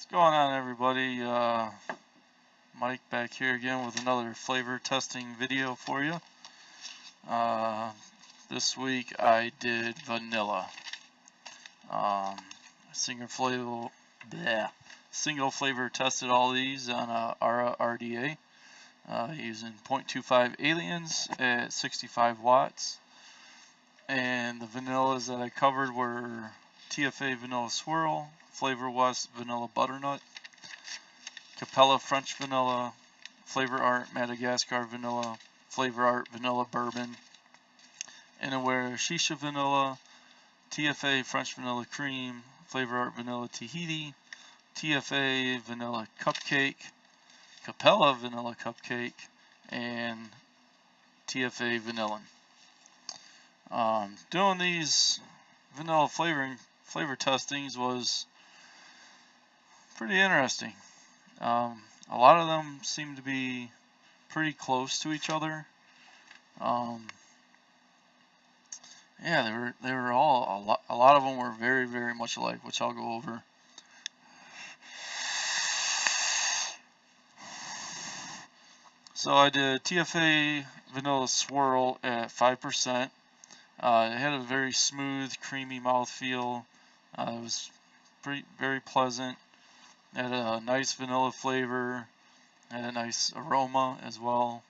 What's going on, everybody? Mike back here again with another flavor testing video for you. Uh, this week I did vanilla. Single flavor, single flavor tested all these on Ara RDA using 0.25 aliens at 65 watts. And the vanillas that I covered were TFA Vanilla Swirl, Flavor West Vanilla Butternut, Capella French Vanilla, Flavor Art Madagascar Vanilla, Flavor Art Vanilla Bourbon, Inaware Shisha Vanilla, TFA French Vanilla Cream, Flavor Art Vanilla Tahiti, TFA Vanilla Cupcake, Capella Vanilla Cupcake, and TFA Vanillin. Doing these vanilla flavor testings was pretty interesting. A lot of them seem to be pretty close to each other. Yeah, they were all a lot of them were very much alike, which I'll go over. So I did TFA Vanilla Swirl at 5%. It had a very smooth, creamy mouthfeel. It was very pleasant. It had a nice vanilla flavor. Had a nice aroma as well.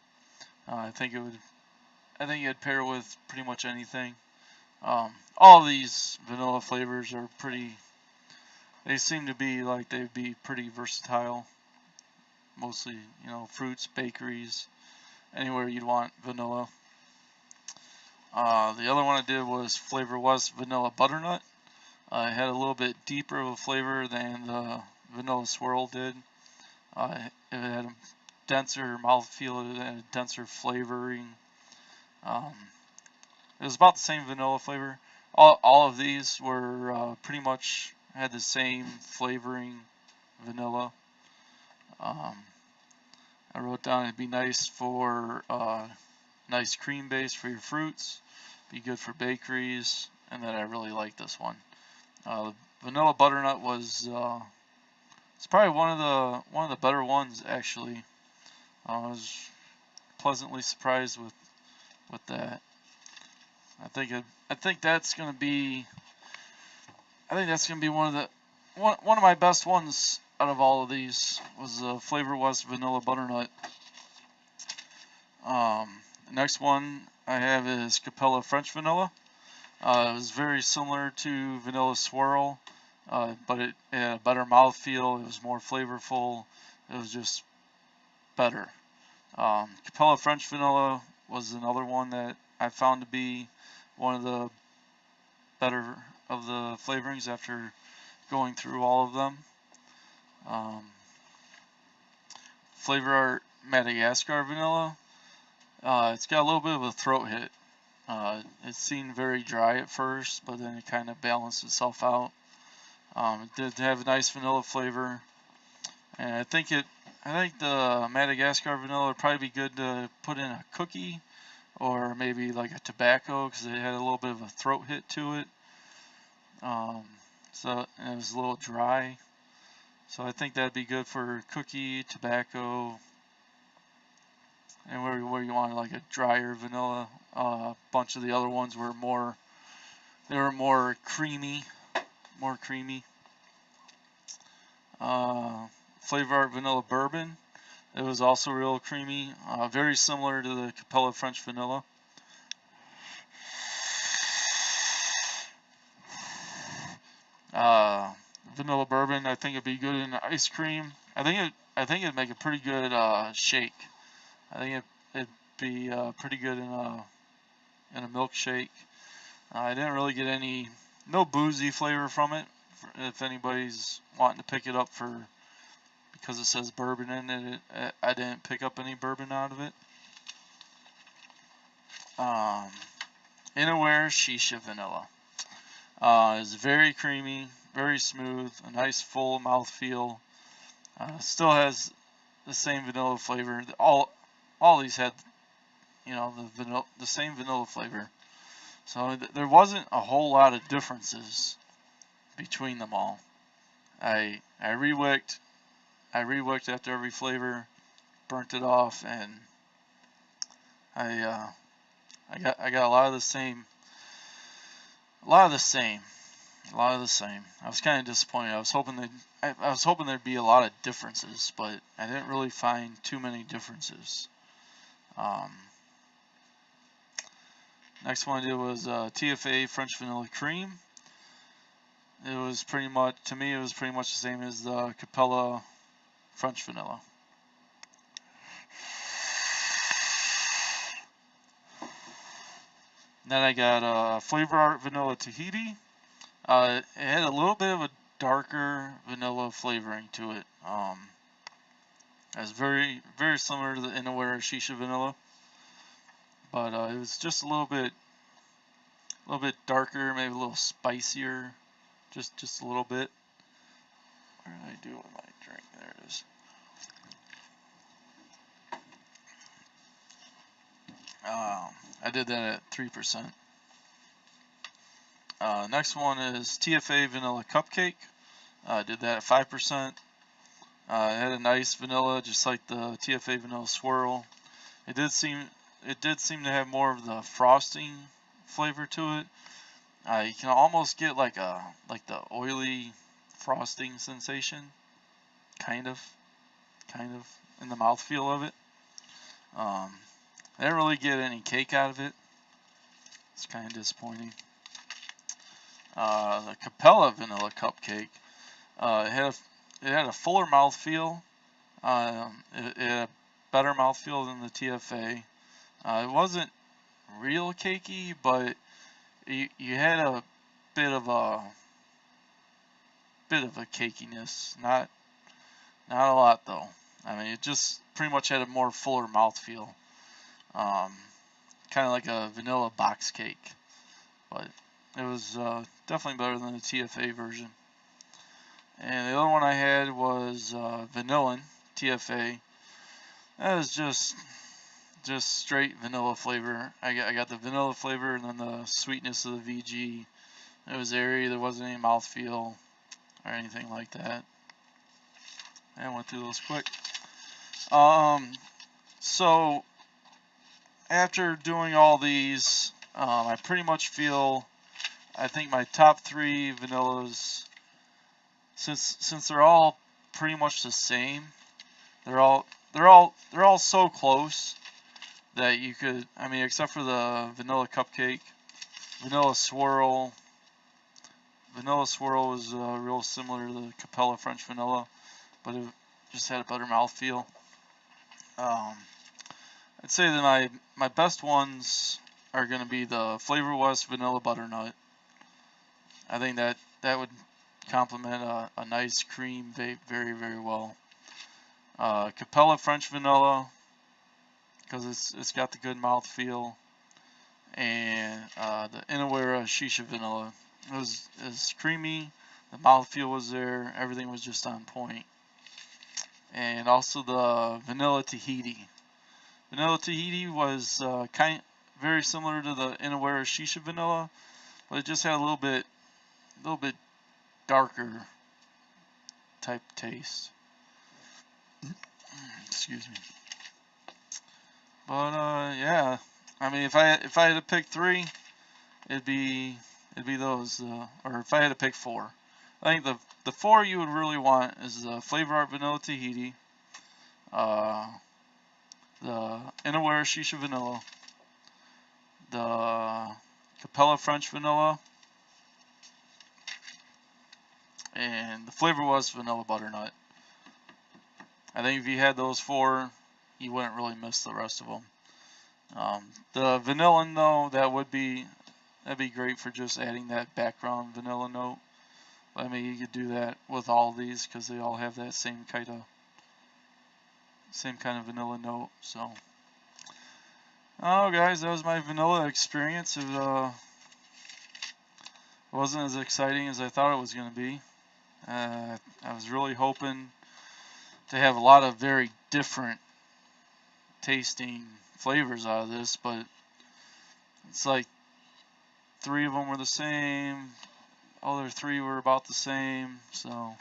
I think it'd pair with pretty much anything. All of these vanilla flavors are pretty. They seem to be like they'd be pretty versatile. Mostly, fruits, bakeries, anywhere you'd want vanilla. The other one I did was Flavor West Vanilla Butternut. It had a little bit deeper of a flavor than the Vanilla Swirl did. It had a denser mouthfeel, it had a denser flavoring. It was about the same vanilla flavor. All of these were pretty much had the same flavoring vanilla. I wrote down it'd be nice for nice cream base for your fruits, be good for bakeries, and that I really like this one. The vanilla butternut was it's probably one of the better ones actually. I was pleasantly surprised with that. I think that's gonna be one of my best ones out of all of these was the Flavor West Vanilla Butternut. The next one I have is Capella French Vanilla. It was very similar to Vanilla Swirl, but it had a better mouthfeel. It was more flavorful. It was just better. Capella French Vanilla was another one that I found to be one of the better of the flavorings after going through all of them. Flavor Art Madagascar Vanilla. It's got a little bit of a throat hit. It seemed very dry at first, but then it kind of balanced itself out. It did have a nice vanilla flavor, and I think the Madagascar vanilla would probably be good to put in a cookie or maybe like a tobacco because it had a little bit of a throat hit to it. So it was a little dry. So I think that'd be good for cookie, tobacco, and where you want like a drier vanilla. A bunch of the other ones were more creamy, Flavor Art Vanilla Bourbon. It was also real creamy, very similar to the Capella French Vanilla. Vanilla Bourbon, I think it'd be good in ice cream. I think it'd make a pretty good shake. I think it'd be pretty good in a milkshake. I didn't really get no boozy flavor from it. If anybody's wanting to pick it up because it says bourbon in it, I didn't pick up any bourbon out of it. Inaware Shisha Vanilla. It's very creamy, very smooth, a nice full mouthfeel. Still has the same vanilla flavor. All these had, the same vanilla flavor. So there wasn't a whole lot of differences between them all. I rewicked after every flavor, burnt it off, and I got a lot of the same. I was kind of disappointed. I was hoping there'd be a lot of differences, but I didn't really find too many differences. Next one I did was TFA French Vanilla Cream. It was pretty much, to me, it was pretty much the same as the Capella French Vanilla. Then I got Flavor Art Vanilla Tahiti. It had a little bit of a darker vanilla flavoring to it. It's very, very similar to the Inawera Shisha Vanilla, but it was just a little bit darker, maybe a little spicier, just a little bit. What did I do with my drink? There it is. I did that at 3%. Next one is TFA Vanilla Cupcake. I did that at 5%. It had a nice vanilla, just like the TFA Vanilla Swirl. It did seem to have more of the frosting flavor to it. You can almost get like the oily frosting sensation, kind of in the mouthfeel of it. I didn't really get any cake out of it. It's kind of disappointing. The Capella Vanilla Cupcake. It had a fuller mouthfeel. It had a better mouthfeel than the TFA. It wasn't real cakey, but you had a bit of a cakiness. Not a lot though. I mean, it just pretty much had a more fuller mouthfeel. Kind of like a vanilla box cake, but it was definitely better than the TFA version. And the other one I had was Vanillin TFA. That was just straight vanilla flavor. I got the vanilla flavor and then the sweetness of the VG. It was airy. There wasn't any mouthfeel or anything like that. I went through those quick. So after doing all these, I pretty much feel, I think my top 3 vanillas, since they're all pretty much the same, they're all so close that you could, I mean, except for the vanilla cupcake, vanilla swirl. Vanilla swirl was real similar to the Capella French Vanilla, but it just had a better mouthfeel. I'd say that my best ones are going to be the Flavor West Vanilla Butternut. I think that would complement a nice cream vape very, very well. Capella French Vanilla, because it's got the good mouthfeel, and the Inawera Shisha Vanilla. It was creamy, the mouthfeel was there, everything was just on point. And also the Vanilla Tahiti. Vanilla Tahiti was very similar to the Inawera Shisha Vanilla, but it just had a little bit darker type taste. Excuse me. But yeah, I mean, if I had to pick 3, it'd be those. Or if I had to pick 4, I think the 4 you would really want is the Flavor Art Vanilla Tahiti, the Inawera Shisha Vanilla, the Capella French Vanilla, and the Flavor West Vanilla Butternut. I think if you had those 4, you wouldn't really miss the rest of them. The vanillin though, that'd be great for just adding that background vanilla note. I mean, you could do that with all these because they all have that same kind of vanilla note. So, oh guys, that was my vanilla experience. It wasn't as exciting as I thought it was going to be. I was really hoping to have a lot of very different tasting flavors out of this, but it's like 3 of them were the same, other 3 were about the same, so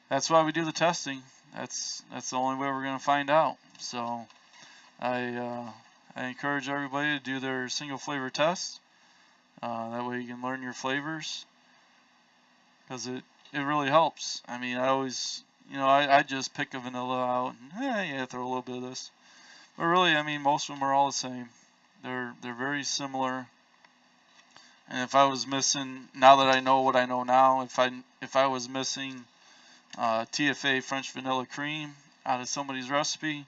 that's why we do the testing. That's the only way we're going to find out. So I encourage everybody to do their single flavor test. That way you can learn your flavors, because it really helps. I mean, I always, I just pick a vanilla out and yeah, throw a little bit of this. But really, I mean, most of them are all the same. They're very similar. And if I was missing, now that I know what I know now, if I was missing TFA French vanilla cream out of somebody's recipe,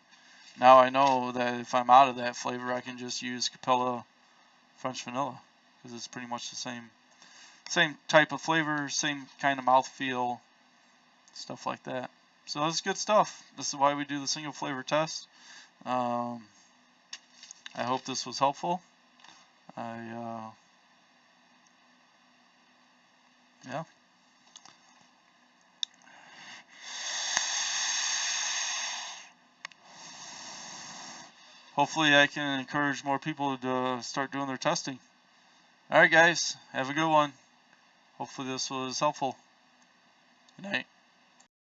now I know that if I'm out of that flavor, I can just use Capella French vanilla, because it's pretty much the same type of flavor, same kind of mouthfeel, stuff like that. So that's good stuff. This is why we do the single flavor test. I hope this was helpful. Yeah. Hopefully I can encourage more people to start doing their testing. Alright guys, have a good one. Hopefully this was helpful. Good night.